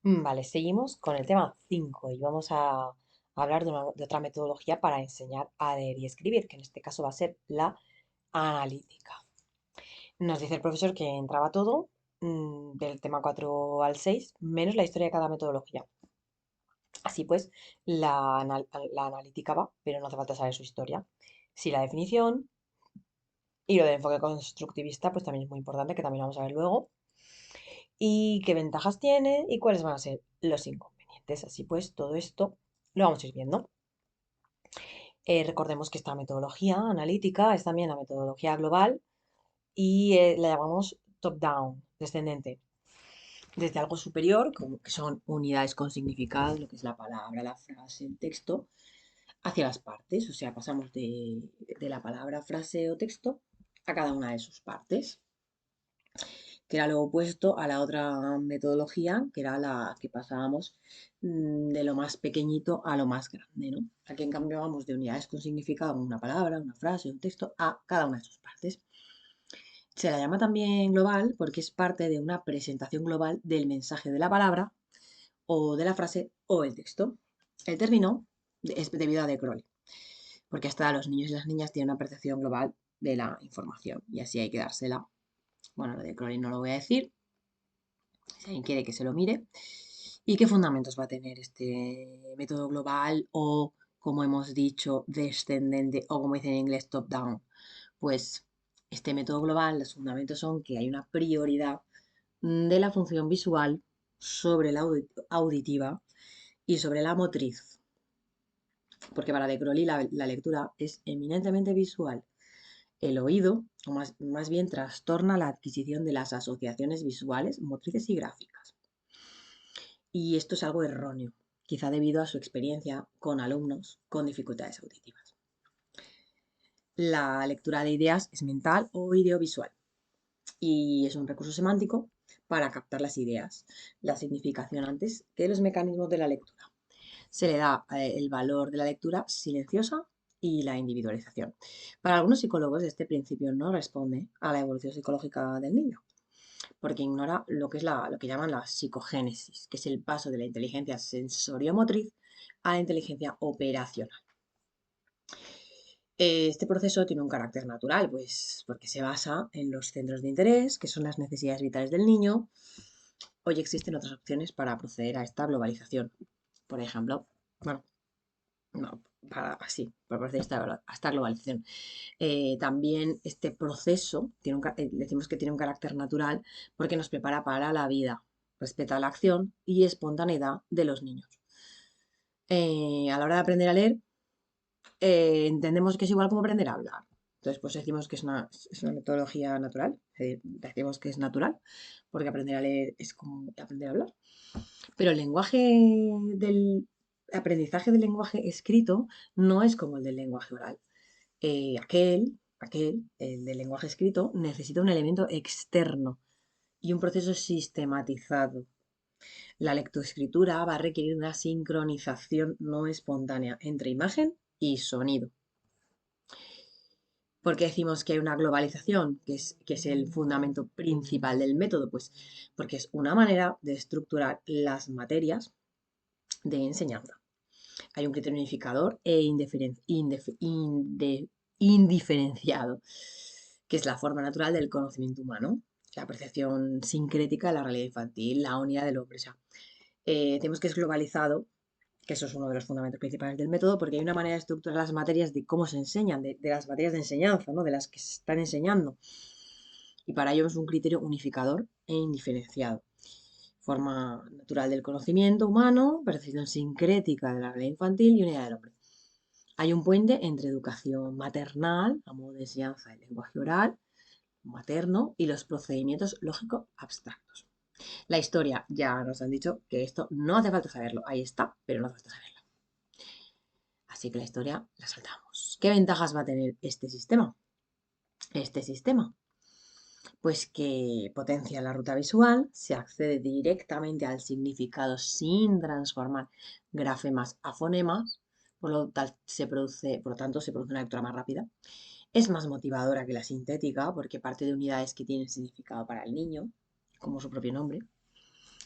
Vale, seguimos con el tema 5 y vamos a hablar de otra metodología para enseñar a leer y escribir, que en este caso va a ser la analítica. Nos dice el profesor que entraba todo del tema 4 al 6 menos la historia de cada metodología. Así pues, la analítica va, pero no hace falta saber su historia. Sí, la definición y lo del enfoque constructivista, pues también es muy importante, que también lo vamos a ver luego. Y qué ventajas tiene y cuáles van a ser los inconvenientes. Así pues, todo esto lo vamos a ir viendo. Recordemos que esta metodología analítica es también la metodología global y la llamamos top-down, descendente, desde algo superior, como que son unidades con significado, lo que es la palabra, la frase, el texto, hacia las partes, o sea, pasamos de la palabra, frase o texto a cada una de sus partes, que era lo opuesto a la otra metodología, que era la que pasábamos de lo más pequeñito a lo más grande, ¿no? Aquí en cambio vamos de unidades con significado, una palabra, una frase, un texto, a cada una de sus partes. Se la llama también global porque es parte de una presentación global del mensaje de la palabra o de la frase o el texto. El término es debido a De Crowley, porque hasta los niños y las niñas tienen una percepción global de la información y así hay que dársela. Bueno, lo de Crowley no lo voy a decir, si alguien quiere que se lo mire. ¿Y qué fundamentos va a tener este método global o, como hemos dicho, descendente o como dicen en inglés, top-down? Pues este método global, los fundamentos son que hay una prioridad de la función visual sobre la auditiva y sobre la motriz, porque para De Crowley la lectura es eminentemente visual. El oído, o más bien, trastorna la adquisición de las asociaciones visuales, motrices y gráficas. Y esto es algo erróneo, quizá debido a su experiencia con alumnos con dificultades auditivas. La lectura de ideas es mental o ideovisual y es un recurso semántico para captar las ideas, la significación antes que los mecanismos de la lectura. Se le da el valor de la lectura silenciosa y la individualización. Para algunos psicólogos este principio no responde a la evolución psicológica del niño, porque ignora lo que es lo que llaman la psicogénesis, que es el paso de la inteligencia sensoriomotriz a la inteligencia operacional. Este proceso tiene un carácter natural, pues porque se basa en los centros de interés, que son las necesidades vitales del niño. Hoy existen otras opciones para proceder a esta globalización. Por ejemplo, bueno, no, así, para proceder a esta globalización. También este proceso decimos que tiene un carácter natural porque nos prepara para la vida, respeta la acción y espontaneidad de los niños. A la hora de aprender a leer, entendemos que es igual como aprender a hablar. Entonces, pues decimos que es una metodología natural, decimos que es natural, porque aprender a leer es como aprender a hablar. Pero el aprendizaje del lenguaje escrito no es como el del lenguaje oral. El del lenguaje escrito, necesita un elemento externo y un proceso sistematizado. La lectoescritura va a requerir una sincronización no espontánea entre imagen y sonido. ¿Por qué decimos que hay una globalización, que es el fundamento principal del método? Pues porque es una manera de estructurar las materias de enseñanza. Hay un criterio unificador e indiferenciado, que es la forma natural del conocimiento humano, la percepción sincrética de la realidad infantil, la unidad del hombre. O sea, tenemos que es globalizado, que eso es uno de los fundamentos principales del método, porque hay una manera de estructurar las materias de cómo se enseñan, de las materias de enseñanza, ¿no? De las que se están enseñando. Y para ello es un criterio unificador e indiferenciado. Forma natural del conocimiento humano, percepción sincrética de la realidad infantil y unidad del hombre. Hay un puente entre educación maternal, a modo de enseñanza del lenguaje oral, materno, y los procedimientos lógicos abstractos. La historia, ya nos han dicho que esto no hace falta saberlo, ahí está, pero no hace falta saberlo. Así que la historia la saltamos. ¿Qué ventajas va a tener este sistema? Este sistema, pues que potencia la ruta visual, se accede directamente al significado sin transformar grafemas a fonemas, por lo tanto se produce una lectura más rápida. Es más motivadora que la sintética porque parte de unidades que tienen significado para el niño, como su propio nombre.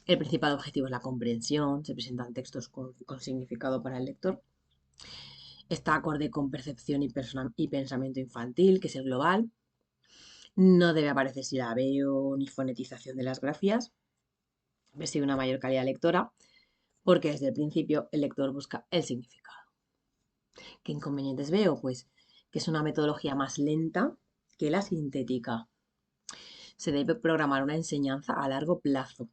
El principal objetivo es la comprensión, se presentan textos con significado para el lector. Está acorde con percepción y pensamiento infantil, que es el global. No debe aparecer silabeo ni fonetización de las grafías. Persigue una mayor calidad lectora, porque desde el principio el lector busca el significado. ¿Qué inconvenientes veo? Pues que es una metodología más lenta que la sintética. Se debe programar una enseñanza a largo plazo.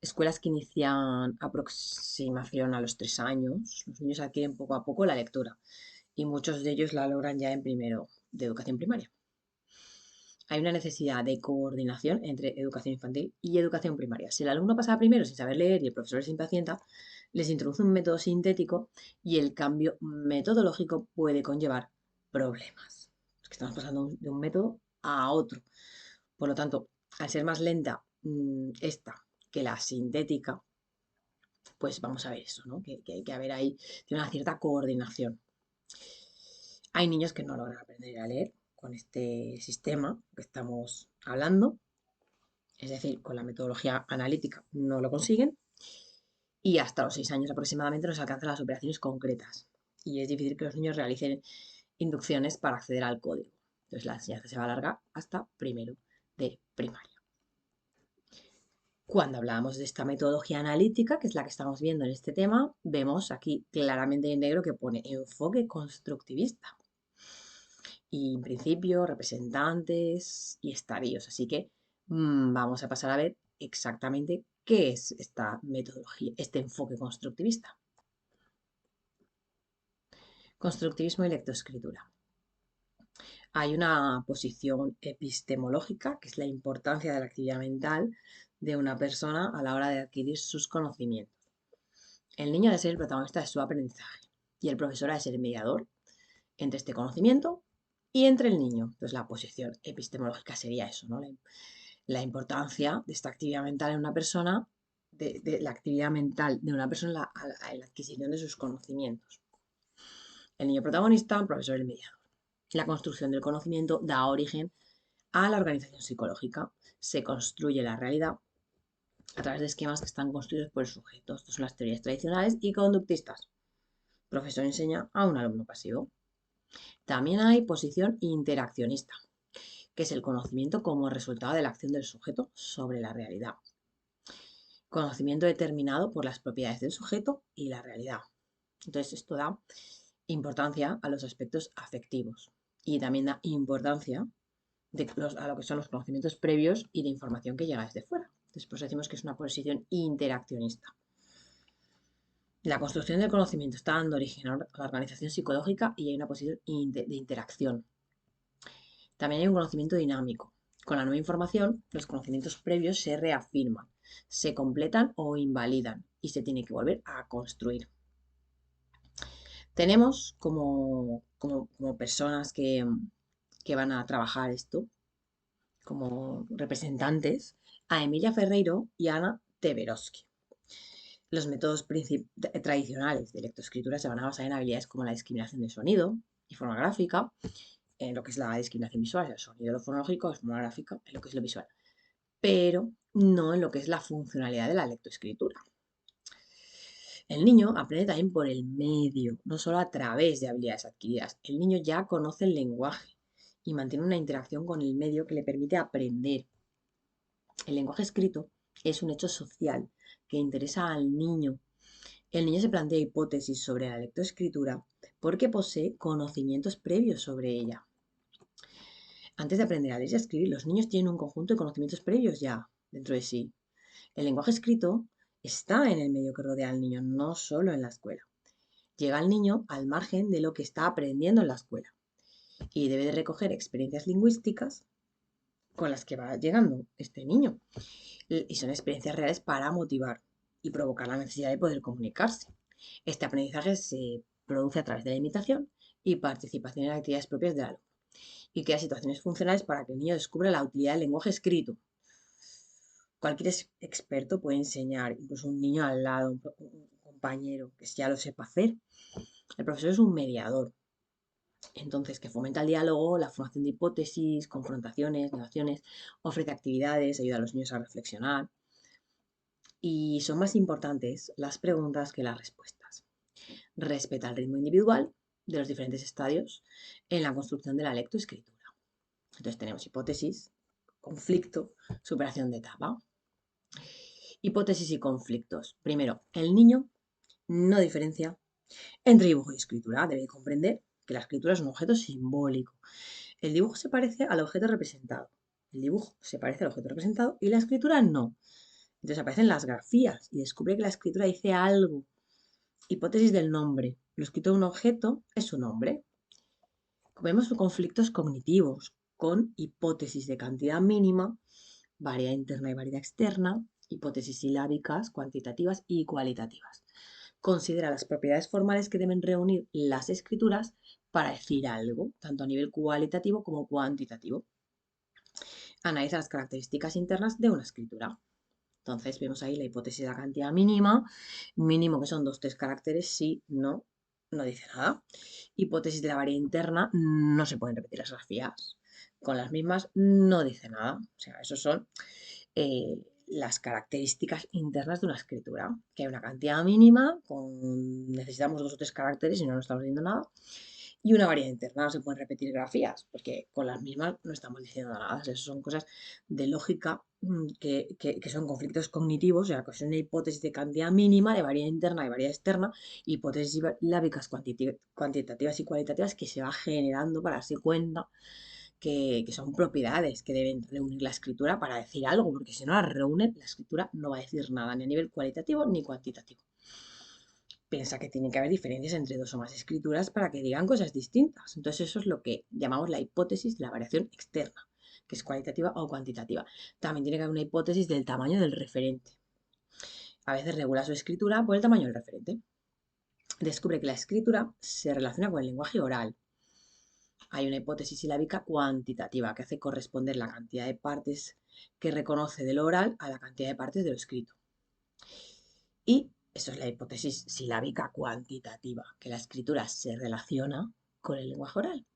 Escuelas que inician aproximación a los 3 años, los niños adquieren poco a poco la lectura y muchos de ellos la logran ya en primero de educación primaria. Hay una necesidad de coordinación entre educación infantil y educación primaria. Si el alumno pasa primero sin saber leer y el profesor se impacienta, les introduce un método sintético y el cambio metodológico puede conllevar problemas. Es que estamos pasando de un método a otro. Por lo tanto, al ser más lenta esta que la sintética, pues vamos a ver eso, ¿no? Que hay que haber ahí, tiene una cierta coordinación. Hay niños que no logran aprender a leer con este sistema que estamos hablando, es decir, con la metodología analítica no lo consiguen y hasta los 6 años aproximadamente nos alcanzan las operaciones concretas y es difícil que los niños realicen inducciones para acceder al código. Entonces la enseñanza se va a alargar hasta primero de primaria. Cuando hablábamos de esta metodología analítica, que es la que estamos viendo en este tema, vemos aquí claramente en negro que pone enfoque constructivista y principios, representantes y estadios. Así que vamos a pasar a ver exactamente qué es esta metodología, este enfoque constructivista. Constructivismo y lectoescritura. Hay una posición epistemológica, que es la importancia de la actividad mental de una persona a la hora de adquirir sus conocimientos. El niño ha de ser el protagonista de su aprendizaje y el profesor ha de ser el mediador entre este conocimiento y entre el niño. Entonces la posición epistemológica sería eso, ¿no? La importancia de esta actividad mental en una persona, de la actividad mental de una persona en la adquisición de sus conocimientos. El niño protagonista, el profesor el mediador. La construcción del conocimiento da origen a la organización psicológica. Se construye la realidad a través de esquemas que están construidos por el sujeto. Estas son las teorías tradicionales y conductistas. El profesor enseña a un alumno pasivo. También hay posición interaccionista, que es el conocimiento como resultado de la acción del sujeto sobre la realidad. Conocimiento determinado por las propiedades del sujeto y la realidad. Entonces esto da importancia a los aspectos afectivos y también da importancia a lo que son los conocimientos previos y de información que llega desde fuera. Después decimos que es una posición interaccionista. La construcción del conocimiento está dando origen a la organización psicológica y hay una posición de interacción. También hay un conocimiento dinámico. Con la nueva información, los conocimientos previos se reafirman, se completan o invalidan y se tiene que volver a construir. Tenemos como personas que van a trabajar esto, como representantes, a Emilia Ferreiro y a Ana Teberovsky. Los métodos tradicionales de lectoescritura se van a basar en habilidades como la discriminación de sonido y forma gráfica, en lo que es la discriminación visual, el sonido, lo fonológico, la forma gráfica, en lo que es lo visual, pero no en lo que es la funcionalidad de la lectoescritura. El niño aprende también por el medio, no solo a través de habilidades adquiridas. El niño ya conoce el lenguaje y mantiene una interacción con el medio que le permite aprender. El lenguaje escrito es un hecho social que interesa al niño. El niño se plantea hipótesis sobre la lectoescritura porque posee conocimientos previos sobre ella. Antes de aprender a leer y a escribir, los niños tienen un conjunto de conocimientos previos ya dentro de sí. El lenguaje escrito está en el medio que rodea al niño, no solo en la escuela. Llega al niño al margen de lo que está aprendiendo en la escuela y debe de recoger experiencias lingüísticas con las que va llegando este niño. Y son experiencias reales para motivar y provocar la necesidad de poder comunicarse. Este aprendizaje se produce a través de la imitación y participación en actividades propias del alumno y crea situaciones funcionales para que el niño descubra la utilidad del lenguaje escrito. Cualquier experto puede enseñar, incluso un niño al lado, un compañero que ya lo sepa hacer. El profesor es un mediador, entonces que fomenta el diálogo, la formación de hipótesis, confrontaciones, negaciones, ofrece actividades, ayuda a los niños a reflexionar. y son más importantes las preguntas que las respuestas. Respeta el ritmo individual de los diferentes estadios en la construcción de la lectoescritura. Entonces tenemos hipótesis, conflicto, superación de etapa. Hipótesis y conflictos. Primero, el niño no diferencia entre dibujo y escritura. Debe comprender que la escritura es un objeto simbólico. El dibujo se parece al objeto representado. El dibujo se parece al objeto representado y la escritura no. Entonces aparecen las grafías y descubre que la escritura dice algo. Hipótesis del nombre. Lo escrito de un objeto es su nombre. Vemos conflictos cognitivos con hipótesis de cantidad mínima, variedad interna y variedad externa, hipótesis silábicas, cuantitativas y cualitativas. Considera las propiedades formales que deben reunir las escrituras para decir algo, tanto a nivel cualitativo como cuantitativo. Analiza las características internas de una escritura. Entonces vemos ahí la hipótesis de la cantidad mínima, mínimo que son 2-3 caracteres, sí, no, no dice nada. Hipótesis de la variedad interna, no se pueden repetir las grafías. Con las mismas no dice nada. O sea, esos son las características internas de una escritura, que hay una cantidad mínima, necesitamos 2 o 3 caracteres y no nos estamos diciendo nada, y una variedad interna, no se pueden repetir grafías, porque con las mismas no estamos diciendo nada. Esas son cosas de lógica que son conflictos cognitivos, o sea, que son una hipótesis de cantidad mínima, de variedad interna y variedad externa, hipótesis lábicas cuantitativas y cualitativas que se va generando para darse cuenta que son propiedades que deben reunir la escritura para decir algo, porque si no las reúnen, la escritura no va a decir nada, ni a nivel cualitativo ni cuantitativo. Piensa que tiene que haber diferencias entre 2 o más escrituras para que digan cosas distintas. Entonces eso es lo que llamamos la hipótesis de la variación externa, que es cualitativa o cuantitativa. También tiene que haber una hipótesis del tamaño del referente. A veces regula su escritura por el tamaño del referente. Descubre que la escritura se relaciona con el lenguaje oral. Hay una hipótesis silábica cuantitativa que hace corresponder la cantidad de partes que reconoce de lo oral a la cantidad de partes de lo escrito. Y eso es la hipótesis silábica cuantitativa, que la escritura se relaciona con el lenguaje oral.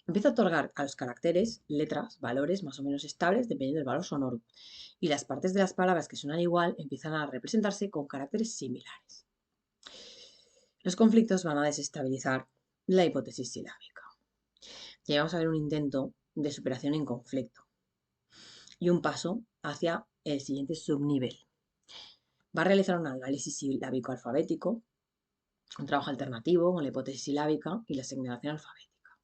Empieza a otorgar a los caracteres, letras, valores más o menos estables dependiendo del valor sonoro. Y las partes de las palabras que suenan igual empiezan a representarse con caracteres similares. Los conflictos van a desestabilizar la hipótesis silábica. Y vamos a ver un intento de superación en conflicto y un paso hacia el siguiente subnivel. Va a realizar un análisis silábico alfabético, un trabajo alternativo con la hipótesis silábica y la segmentación alfabética.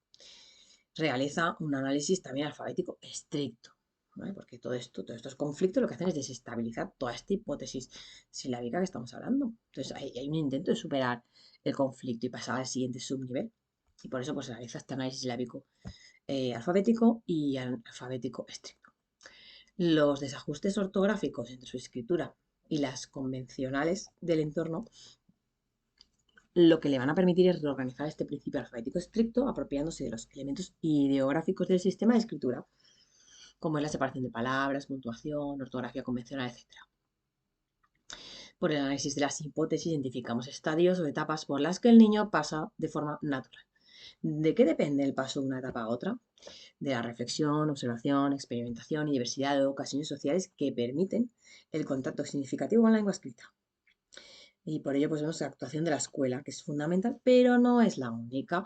Realiza un análisis también alfabético estricto, ¿vale? Porque todos estos conflictos lo que hacen es desestabilizar toda esta hipótesis silábica que estamos hablando. Entonces hay un intento de superar el conflicto y pasar al siguiente subnivel. Y por eso pues realiza este análisis silábico alfabético y alfabético estricto. Los desajustes ortográficos entre su escritura y las convencionales del entorno lo que le van a permitir es reorganizar este principio alfabético estricto apropiándose de los elementos ideográficos del sistema de escritura, como es la separación de palabras, puntuación, ortografía convencional, etc. Por el análisis de las hipótesis identificamos estadios o etapas por las que el niño pasa de forma natural. ¿De qué depende el paso de una etapa a otra? De la reflexión, observación, experimentación y diversidad de ocasiones sociales que permiten el contacto significativo con la lengua escrita. Y por ello pues vemos la actuación de la escuela, que es fundamental, pero no es la única.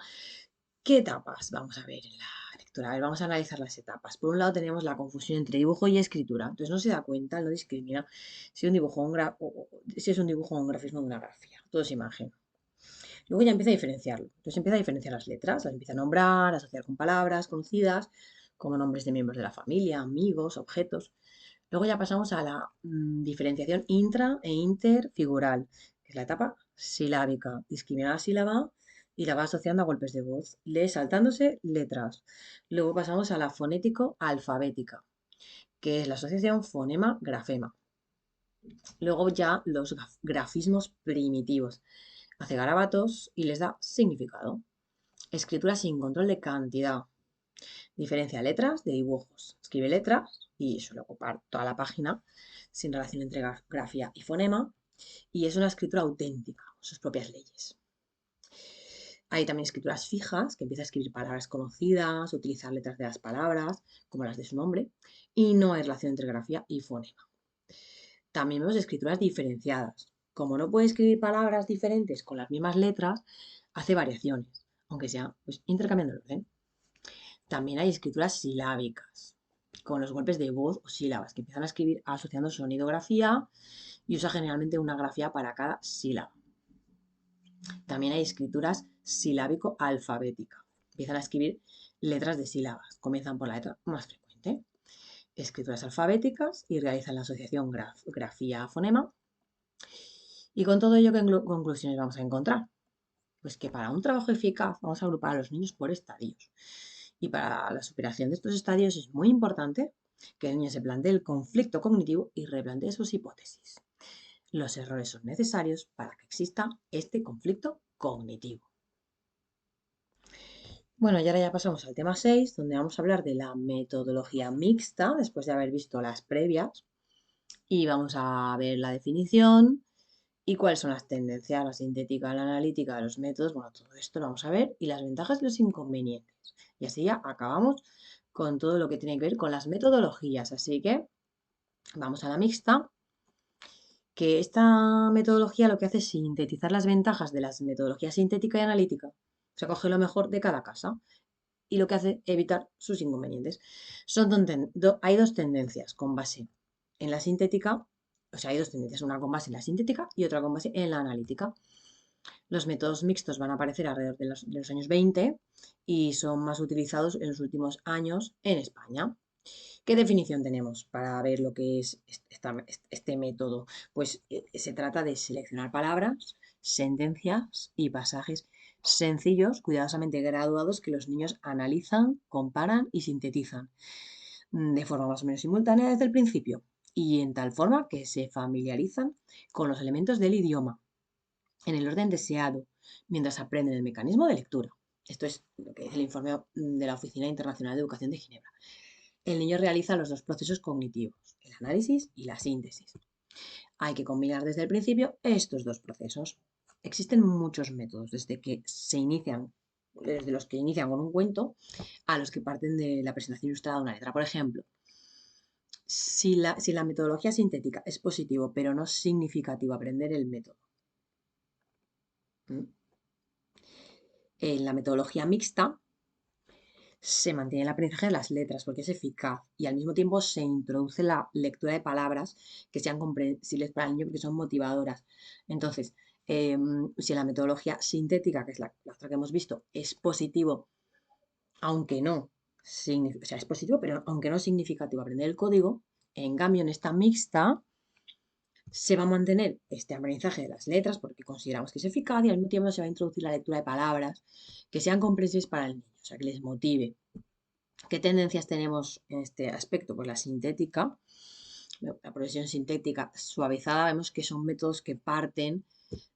¿Qué etapas vamos a ver en la lectura? A ver, vamos a analizar las etapas. Por un lado tenemos la confusión entre dibujo y escritura. Entonces no se da cuenta, no discrimina si, si es un dibujo o un grafismo de una grafía. Todo es imagen. Luego ya empieza a diferenciarlo. Entonces empieza a diferenciar las letras, las empieza a nombrar, a asociar con palabras conocidas, como nombres de miembros de la familia, amigos, objetos. Luego ya pasamos a la diferenciación intra e interfigural, que es la etapa silábica. Discrimina la sílaba y la va asociando a golpes de voz. Lee saltándose letras. Luego pasamos a la fonético-alfabética, que es la asociación fonema-grafema. Luego ya los grafismos primitivos. Hace garabatos y les da significado. Escritura sin control de cantidad. Diferencia letras de dibujos. Escribe letras y suele ocupar toda la página sin relación entre grafía y fonema. Y es una escritura auténtica, sus propias leyes. Hay también escrituras fijas, que empieza a escribir palabras conocidas, utilizar letras de las palabras, como las de su nombre, y no hay relación entre grafía y fonema. También vemos escrituras diferenciadas. Como no puede escribir palabras diferentes con las mismas letras, hace variaciones, aunque sea pues, intercambiando el orden. También hay escrituras silábicas, con los golpes de voz o sílabas, que empiezan a escribir asociando sonido-grafía y usa generalmente una grafía para cada sílaba. También hay escrituras silábico-alfabética. Empiezan a escribir letras de sílabas, comienzan por la letra más frecuente. Escrituras alfabéticas y realizan la asociación grafía-fonema. Y con todo ello, ¿qué conclusiones vamos a encontrar? Pues que para un trabajo eficaz vamos a agrupar a los niños por estadios. Y para la superación de estos estadios es muy importante que el niño se plantee el conflicto cognitivo y replantee sus hipótesis. Los errores son necesarios para que exista este conflicto cognitivo. Bueno, y ahora ya pasamos al tema 6, donde vamos a hablar de la metodología mixta, después de haber visto las previas, y vamos a ver la definición y cuáles son las tendencias, la sintética, la analítica de los métodos. Bueno, todo esto lo vamos a ver y las ventajas y los inconvenientes. Y así ya acabamos con todo lo que tiene que ver con las metodologías. Así que vamos a la mixta, que esta metodología lo que hace es sintetizar las ventajas de las metodologías sintética y analítica. Se coge lo mejor de cada casa y lo que hace evitar sus inconvenientes. Hay dos tendencias con base en la sintética, o sea, hay dos tendencias, una con base en la sintética y otra con base en la analítica. Los métodos mixtos van a aparecer alrededor de los años 20 y son más utilizados en los últimos años en España. ¿Qué definición tenemos para ver lo que es este método? Pues se trata de seleccionar palabras, sentencias y pasajes sencillos, cuidadosamente graduados, que los niños analizan, comparan y sintetizan de forma más o menos simultánea desde el principio y en tal forma que se familiarizan con los elementos del idioma en el orden deseado, mientras aprenden el mecanismo de lectura. Esto es lo que dice el informe de la Oficina Internacional de Educación de Ginebra. El niño realiza los dos procesos cognitivos, el análisis y la síntesis. Hay que combinar desde el principio estos dos procesos. Existen muchos métodos, desde los que inician con un cuento a los que parten de la presentación ilustrada de una letra. Por ejemplo, si la metodología sintética es positivo pero no significativo aprender el método. En la metodología mixta se mantiene el aprendizaje de las letras porque es eficaz y al mismo tiempo se introduce la lectura de palabras que sean comprensibles para el niño porque son motivadoras. Entonces, si la metodología sintética, que es la otra que hemos visto, es positivo, aunque no, o sea, es positivo, pero aunque no significativo aprender el código, en cambio en esta mixta se va a mantener este aprendizaje de las letras porque consideramos que es eficaz y al mismo tiempo se va a introducir la lectura de palabras que sean comprensibles para el niño, o sea, que les motive. ¿Qué tendencias tenemos en este aspecto? Pues la sintética, la progresión sintética suavizada, vemos que son métodos que parten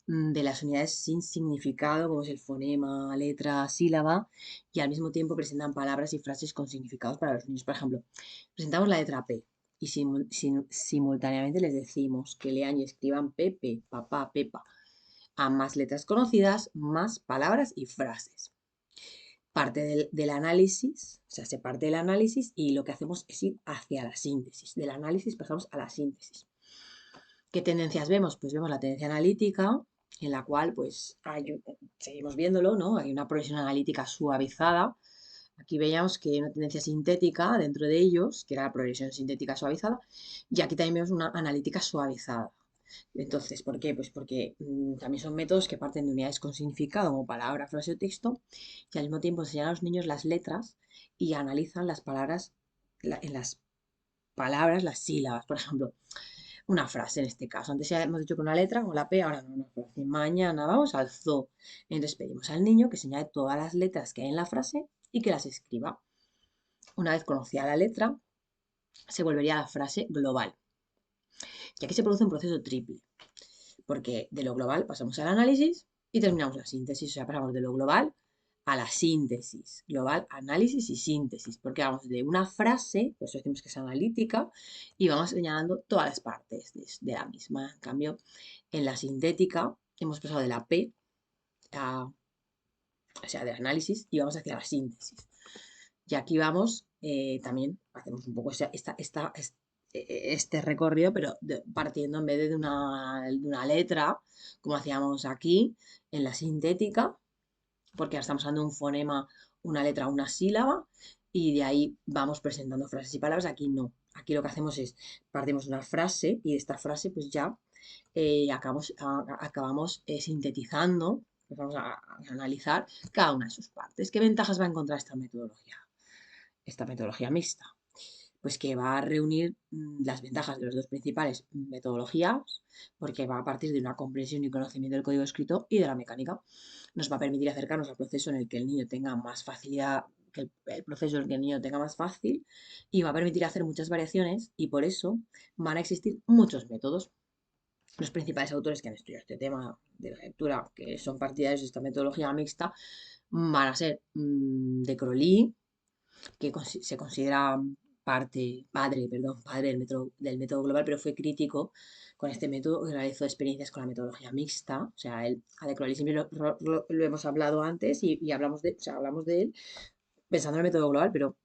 de las unidades sin significado, como es el fonema, letra, sílaba, y al mismo tiempo presentan palabras y frases con significados para los niños. Por ejemplo, presentamos la letra P y simultáneamente les decimos que lean y escriban Pepe, papá, Pepa. A más letras conocidas, más palabras y frases. Parte del análisis, o sea, se parte del análisis y lo que hacemos es ir hacia la síntesis. Del análisis pasamos a la síntesis. ¿Qué tendencias vemos? Pues vemos la tendencia analítica, en la cual, pues, seguimos viéndolo, ¿no? Hay una progresión analítica suavizada. Aquí veíamos que hay una tendencia sintética dentro de ellos, que era la progresión sintética suavizada, y aquí también vemos una analítica suavizada. Entonces, ¿por qué? Pues porque también son métodos que parten de unidades con significado, como palabra, frase o texto, y al mismo tiempo enseñan a los niños las letras y analizan las palabras, en las palabras, las sílabas. Por ejemplo, una frase en este caso. Antes ya hemos dicho que una letra, con la P, ahora no, una frase. Mañana vamos al zoo. Entonces pedimos al niño que señale todas las letras que hay en la frase y que las escriba. Una vez conocida la letra, se volvería a la frase global. Y aquí se produce un proceso triple, porque de lo global pasamos al análisis y terminamos la síntesis. O sea, pasamos de lo global a la síntesis. Global, análisis y síntesis. Porque vamos de una frase, pues decimos que es analítica, y vamos señalando todas las partes de la misma. En cambio, en la sintética hemos pasado de la P, o sea, del análisis, y vamos hacia la síntesis. Y aquí vamos, también hacemos un poco este recorrido, pero partiendo en vez de una letra, como hacíamos aquí en la sintética, porque ahora estamos usando un fonema, una letra, una sílaba, y de ahí vamos presentando frases y palabras. Aquí no. Aquí lo que hacemos es, partimos de una frase y de esta frase pues ya acabamos sintetizando, pues vamos a analizar cada una de sus partes. ¿Qué ventajas va a encontrar esta metodología? Esta metodología mixta pues que va a reunir las ventajas de las dos principales metodologías, porque va a partir de una comprensión y conocimiento del código escrito y de la mecánica. Nos va a permitir acercarnos al proceso en el que el niño tenga más facilidad, que el proceso en el que el niño tenga más fácil, y va a permitir hacer muchas variaciones, y por eso van a existir muchos métodos. Los principales autores que han estudiado este tema de la lectura, que son partidarios de esta metodología mixta, van a ser de Crowley, que se considera padre del método global, pero fue crítico con este método y realizó experiencias con la metodología mixta. O sea, él, a De Crowley siempre lo hemos hablado antes y hablamos o sea, hablamos de él pensando en el método global, pero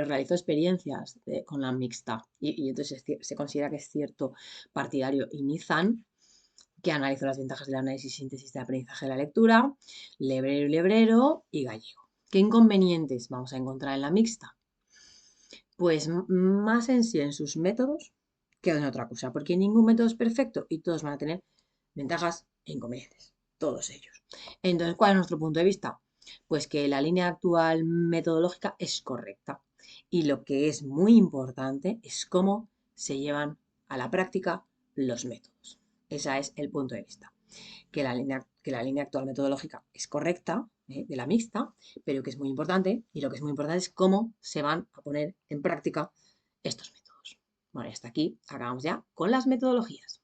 realizó experiencias con la mixta. Y entonces se considera que es cierto partidario. Y Nizan, que analizó las ventajas del análisis y síntesis de aprendizaje de la lectura, Lebrero y Lebrero y Gallego. ¿Qué inconvenientes vamos a encontrar en la mixta? Pues más en sí en sus métodos que en otra cosa, porque ningún método es perfecto y todos van a tener ventajas e inconvenientes, todos ellos. Entonces, ¿cuál es nuestro punto de vista? Pues que la línea actual metodológica es correcta y lo que es muy importante es cómo se llevan a la práctica los métodos. Ese es el punto de vista que la línea actual metodológica es correcta, de la mixta, pero que es muy importante, y lo que es muy importante es cómo se van a poner en práctica estos métodos. Bueno, y hasta aquí acabamos ya con las metodologías.